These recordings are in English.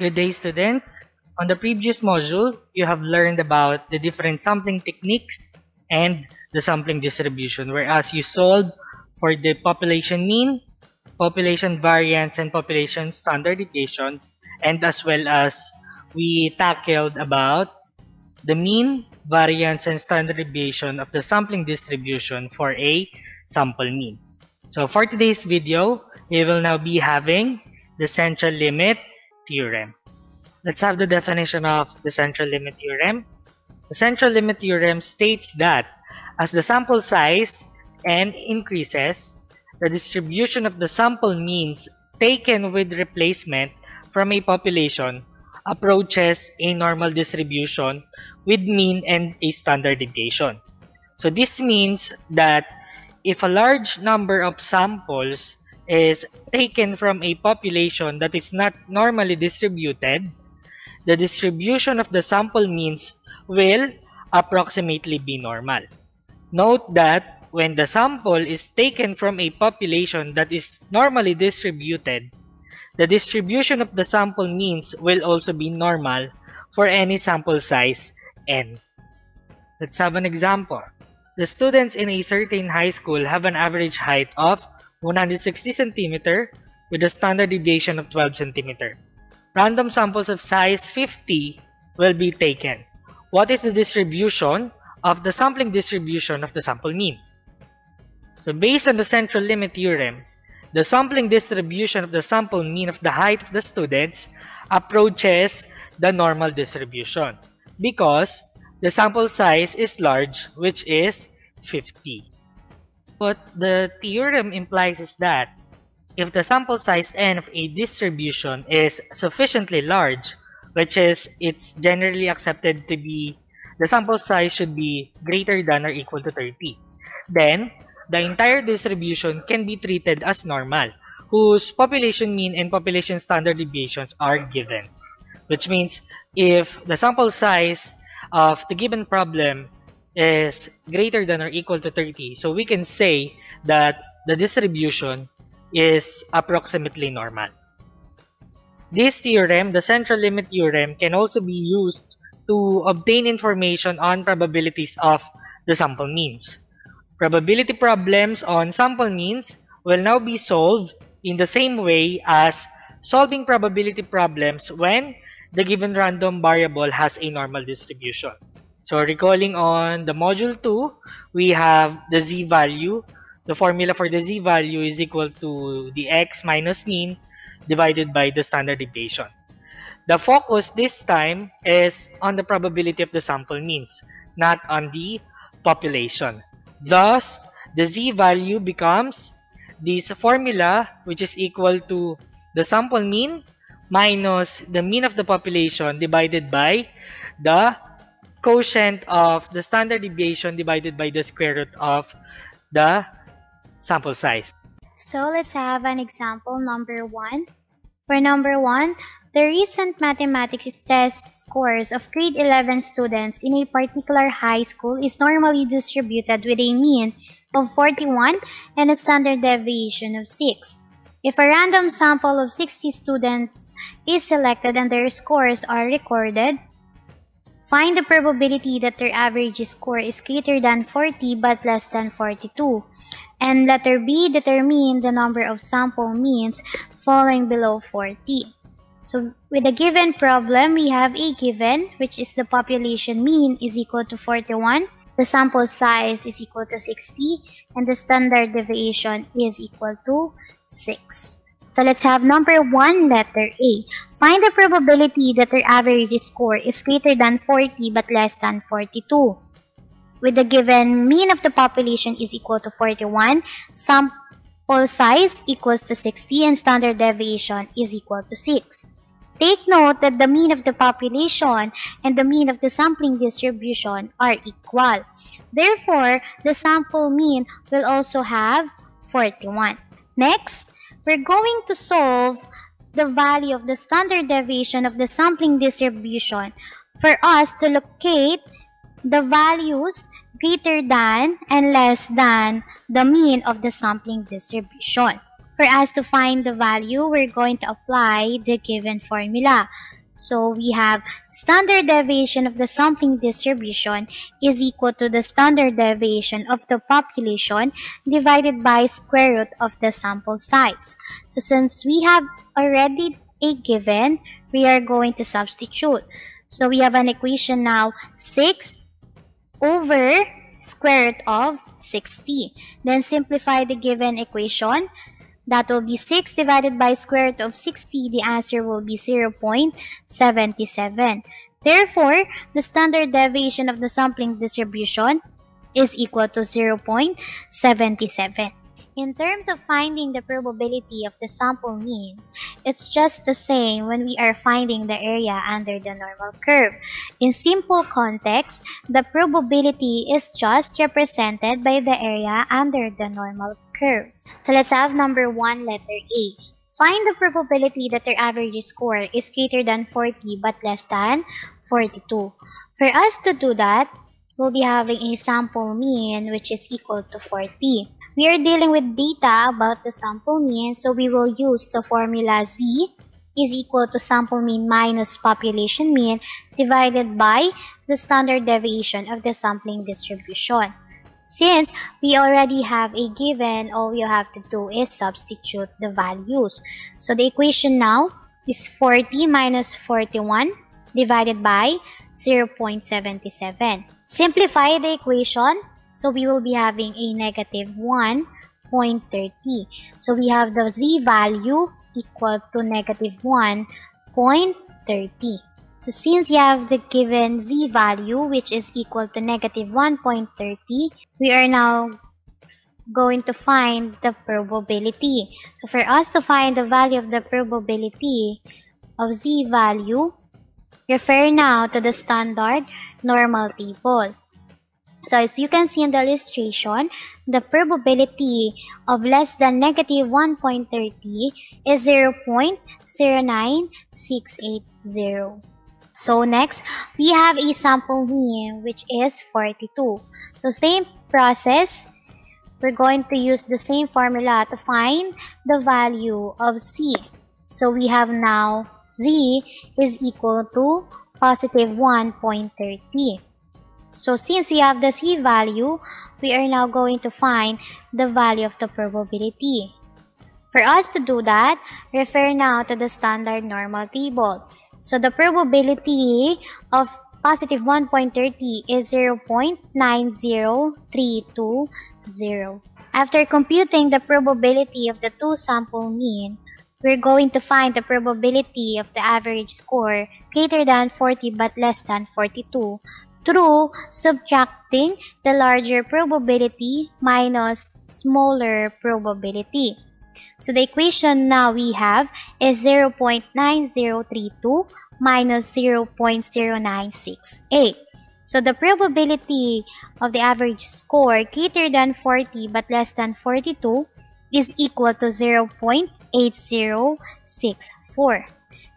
Good day, students. On the previous module, you have learned about the different sampling techniques and the sampling distribution, whereas you solved for the population mean, population variance, and population standard deviation, and as well as we tackled about the mean, variance, and standard deviation of the sampling distribution for a sample mean. So for today's video, we will now be having the central limit theorem. Let's have the definition of the central limit theorem. The central limit theorem states that as the sample size n increases, the distribution of the sample means taken with replacement from a population approaches a normal distribution with mean and a standard deviation. So this means that if a large number of samples is taken from a population that is not normally distributed, the distribution of the sample means will approximately be normal. Note that when the sample is taken from a population that is normally distributed, the distribution of the sample means will also be normal for any sample size n. Let's have an example. The students in a certain high school have an average height of 160 cm with a standard deviation of 12 cm. Random samples of size 50 will be taken. What is the distribution of the sampling distribution of the sample mean? So based on the central limit theorem, the sampling distribution of the sample mean of the height of the students approaches the normal distribution because the sample size is large, which is 50. What the theorem implies is that if the sample size n of a distribution is sufficiently large, which is it's generally accepted to be the sample size should be greater than or equal to 30, then the entire distribution can be treated as normal, whose population mean and population standard deviations are given. Which means if the sample size of the given problem is greater than or equal to 30, so we can say that the distribution is approximately normal. This theorem, the central limit theorem, can also be used to obtain information on probabilities of the sample means. Probability problems on sample means will now be solved in the same way as solving probability problems when the given random variable has a normal distribution. So recalling on the module 2, we have the z-value. The formula for the z-value is equal to the x minus mean divided by the standard deviation. The focus this time is on the probability of the sample means, not on the population. Thus, the z-value becomes this formula, which is equal to the sample mean minus the mean of the population divided by the quotient of the standard deviation divided by the square root of the sample size. So let's have an example number 1. For number 1, the recent mathematics test scores of grade 11 students in a particular high school is normally distributed with a mean of 41 and a standard deviation of 6. If a random sample of 60 students is selected and their scores are recorded, find the probability that their average score is greater than 40 but less than 42. And letter B, determine the number of sample means falling below 40. So with a given problem, we have a given, which is the population mean is equal to 41, the sample size is equal to 60, and the standard deviation is equal to 6. So let's have number 1, letter A. Find the probability that their average score is greater than 40 but less than 42. With the given mean of the population is equal to 41, sample size equals to 60, and standard deviation is equal to 6. Take note that the mean of the population and the mean of the sampling distribution are equal. Therefore, the sample mean will also have 41. Next, we're going to solve the value of the standard deviation of the sampling distribution for us to locate the values greater than and less than the mean of the sampling distribution. For us to find the value, we're going to apply the given formula. So we have standard deviation of the sampling distribution is equal to the standard deviation of the population divided by square root of the sample size. So since we have already a given, we are going to substitute. So we have an equation now, 6 over square root of 60. Then simplify the given equation. That will be 6 divided by square root of 60. The answer will be 0.77. Therefore, the standard deviation of the sampling distribution is equal to 0.77. In terms of finding the probability of the sample means, it's just the same when we are finding the area under the normal curve. In simple context, the probability is just represented by the area under the normal curve. So let's have number 1, letter A. Find the probability that their average score is greater than 40 but less than 42. For us to do that, we'll be having a sample mean which is equal to 40. We are dealing with data about the sample mean, so we will use the formula Z is equal to sample mean minus population mean divided by the standard deviation of the sampling distribution. Since we already have a given, all you have to do is substitute the values. So the equation now is 40 minus 41 divided by 0.77. Simplify the equation. So we will be having a negative 1.30. So we have the Z value equal to negative 1.30. So since you have the given Z value which is equal to negative 1.30, we are now going to find the probability. So for us to find the value of the probability of Z value, refer now to the standard normal table. So as you can see in the illustration, the probability of less than negative 1.30 is 0.09680. So next, we have a sample mean which is 42. So same process, we're going to use the same formula to find the value of C. So we have now Z is equal to positive 1.30. So since we have the C value, we are now going to find the value of the probability. For us to do that, refer now to the standard normal table. So the probability of positive 1.30 is 0.90320. After computing the probability of the two sample mean, we're going to find the probability of the average score greater than 40 but less than 42 through subtracting the larger probability minus smaller probability. So the equation now we have is 0.9032 minus 0.0968. So the probability of the average score greater than 40 but less than 42 is equal to 0.8064.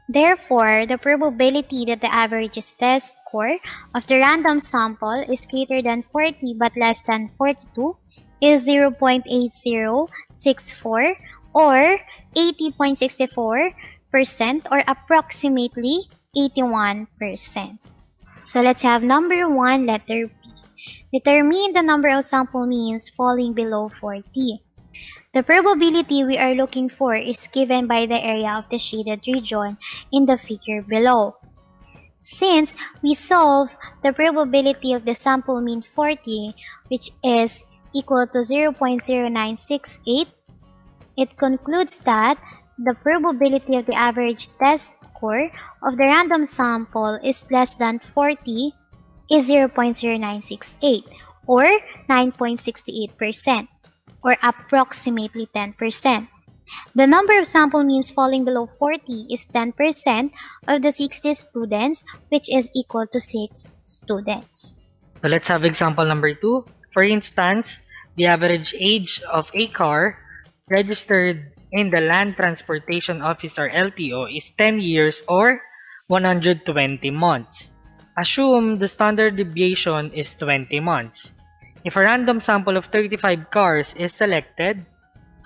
Therefore, the probability that the average test score of the random sample is greater than 40 but less than 42 is 0.8064 or 80.64% or approximately 81%. So let's have number 1, letter B. Determine the number of sample means falling below 40. The probability we are looking for is given by the area of the shaded region in the figure below. Since we solve the probability of the sample mean 40, which is equal to 0.0968, it concludes that the probability of the average test score of the random sample is less than 40 is 0.0968 or 9.68%. or approximately 10%. The number of sample means falling below 40 is 10% of the 60 students, which is equal to 6 students. So let's have example number 2. For instance, the average age of a car registered in the Land Transportation Office or LTO is 10 years or 120 months. Assume the standard deviation is 20 months. If a random sample of 35 cars is selected,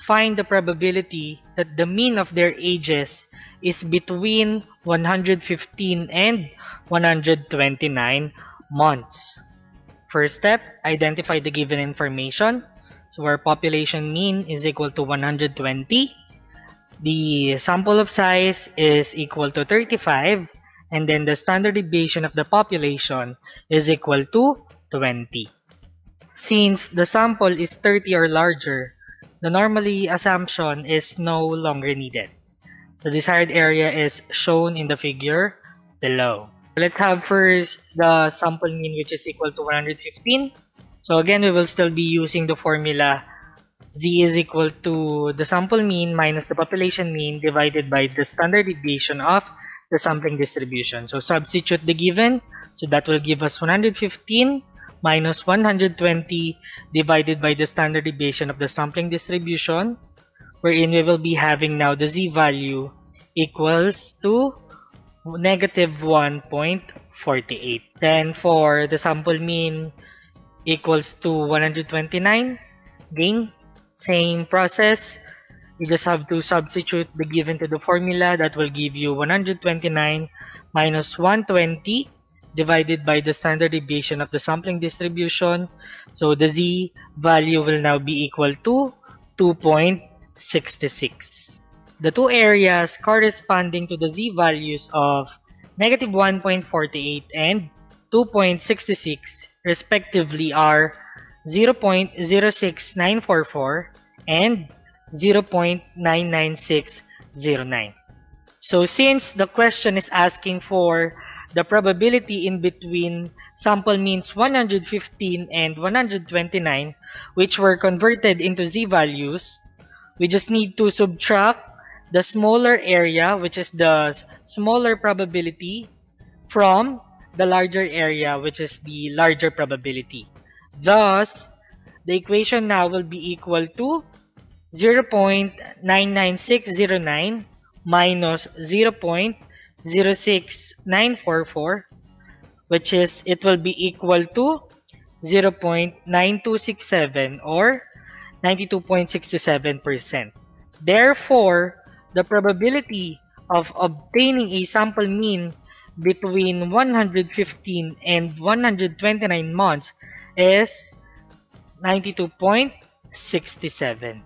find the probability that the mean of their ages is between 115 and 129 months. First step, identify the given information. So our population mean is equal to 120. The sample of size is equal to 35. And then the standard deviation of the population is equal to 20. Since the sample is 30 or larger, the normally assumption is no longer needed. The desired area is shown in the figure below. Let's have first the sample mean, which is equal to 115. So again, we will still be using the formula z is equal to the sample mean minus the population mean divided by the standard deviation of the sampling distribution. So substitute the given. So that will give us 115 minus 120 divided by the standard deviation of the sampling distribution, wherein we will be having now the z value equals to negative 1.48. Then for the sample mean equals to 129, again, same process. You just have to substitute the given to the formula. That will give you 129 minus 120 divided by the standard deviation of the sampling distribution. So the z value will now be equal to 2.66. The two areas corresponding to the z values of negative 1.48 and 2.66 respectively are 0.06944 and 0.99609. So since the question is asking for the probability in between sample means 115 and 129, which were converted into z values, we just need to subtract the smaller area, which is the smaller probability, from the larger area, which is the larger probability. Thus, the equation now will be equal to 0.99609 minus 0.06944, which is, it will be equal to 0.9267 or 92.67%. Therefore, the probability of obtaining a sample mean between 115 and 129 months is 92.67.